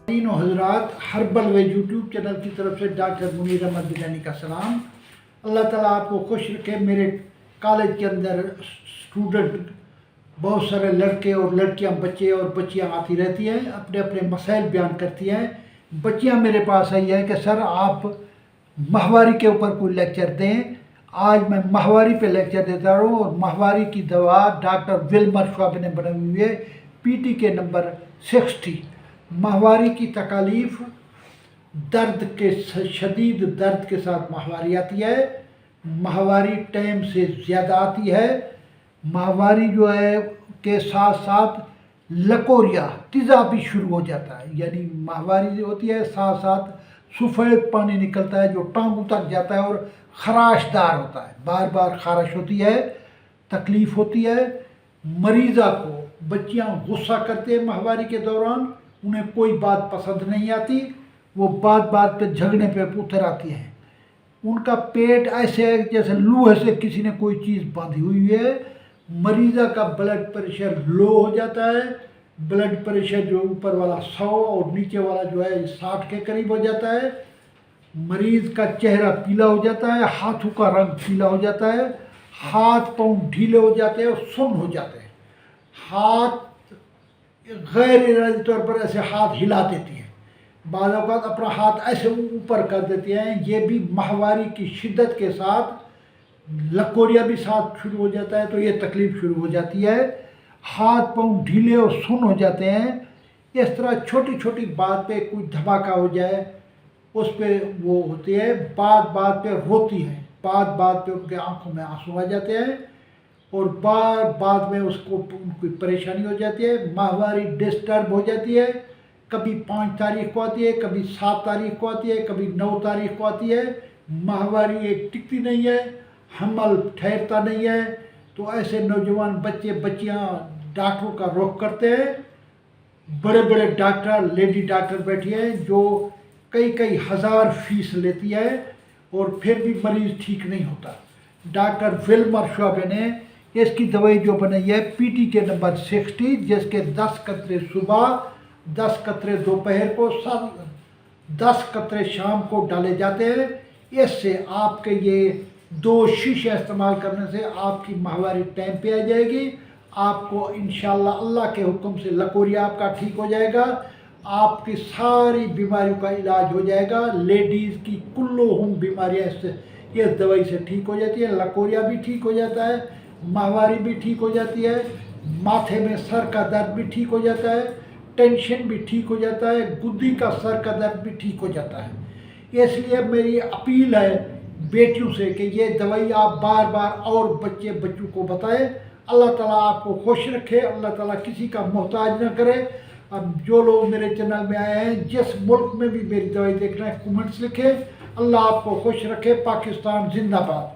तीनों हजरात हर्बल वे YouTube channel की तरफ से डॉक्टर मुनीर अहमद गिलानी का सलाम। अल्लाह ताला आपको खुश रखे। मेरे कॉलेज के अंदर स्टूडेंट बहुत सारे लड़के और लड़कियां, बच्चे और बच्चियां आती रहती हैं, अपने अपने मसाइल बयान करती हैं। बच्चियां मेरे पास आई है कि सर आप माहवारी के ऊपर कोई लेक्चर दें। आज मैं माहवारी पे लेक्चर देता रहा हूँ और माहवारी की दवा डॉक्टर विल्मर श्वाब ने बनाई हुई है, पीटी के नंबर 60। माहवारी की तकालीफ दर्द के शदीद दर्द के साथ माहवारी आती है। माहवारी टाइम से ज़्यादा आती है। माहवारी जो है के साथ साथ लकोरिया तेज़ाब भी शुरू हो जाता है। यानी माहवारी जो होती है साथ साथ सफ़ेद पानी निकलता है जो टांगों तक जाता है और खराशदार होता है, बार बार खारिश होती है, तकलीफ़ होती है। मरीज़ा को बच्चियां गुस्सा करते हैं माहवारी के दौरान, उन्हें कोई बात पसंद नहीं आती, वो बात बात पे झगड़े पे उतर आती हैं। उनका पेट ऐसे है जैसे लूहे से किसी ने कोई चीज़ बांधी हुई है। मरीज़ा का ब्लड प्रेशर लो हो जाता है। ब्लड प्रेशर जो ऊपर वाला 100 और नीचे वाला जो है 60 के करीब हो जाता है। मरीज़ का चेहरा पीला हो जाता है, हाथों का रंग पीला हो जाता है, हाथ पाँव ढीले हो जाते हैं और सुन्न हो जाते हैं। हाथ गैर इरादी तौर पर ऐसे हाथ हिला देती हैं, बाज़ औक़ात अपना हाथ ऐसे ऊपर कर देती हैं। ये भी माहवारी की शिद्दत के साथ लकोरिया भी साथ शुरू हो जाता है तो ये तकलीफ़ शुरू हो जाती है। हाथ पाँव ढीले और सुन्न हो जाते हैं। इस तरह छोटी छोटी बात पे कोई धमाका हो जाए उस पर वो होती है, बात बात पे रोती हैं, बात बात पे उनके आंखों में आंसू आ जाते हैं और बाद में उसको उनकी परेशानी हो जाती है। माहवारी डिस्टर्ब हो जाती है, कभी 5 तारीख को आती है, कभी 7 तारीख को आती है, कभी 9 तारीख को आती है। माहवारी एक टिकती नहीं है, हमल ठहरता नहीं है। तो ऐसे नौजवान बच्चे बच्चियां डॉक्टरों का रुख करते हैं। बड़े बड़े डॉक्टर, लेडी डॉक्टर बैठी हैं जो कई हज़ार फीस लेती है और फिर भी मरीज़ ठीक नहीं होता। डॉक्टर विल्मर श्वाब ने इसकी दवाई जो बनाई है पीटी के नंबर 60, जिसके 10 कतरे सुबह, 10 कतरे दोपहर को, 10 कतरे शाम को डाले जाते हैं। इससे आपके ये 2 शीशे इस्तेमाल करने से आपकी माहवारी टाइम पे आ जाएगी। आपको इंशाअल्लाह अल्लाह के हुक्म से लकोरिया आपका ठीक हो जाएगा। आपकी सारी बीमारियों का इलाज हो जाएगा। लेडीज़ की कुल्लुहुम बीमारियाँ इस दवाई से ठीक हो जाती है। लकोरिया भी ठीक हो जाता है, माहवारी भी ठीक हो जाती है, माथे में सर का दर्द भी ठीक हो जाता है, टेंशन भी ठीक हो जाता है, गुद्दी का सर का दर्द भी ठीक हो जाता है। इसलिए मेरी अपील है बेटियों से कि ये दवाई आप बार बार और बच्चों को बताएं। अल्लाह ताला आपको खुश रखे, अल्लाह ताला किसी का मोहताज न करे। अब जो लोग मेरे चैनल में आए हैं, जिस मुल्क में भी मेरी दवाई देखना है, कमेंट्स लिखें। अल्लाह आपको खुश रखे। पाकिस्तान जिंदाबाद।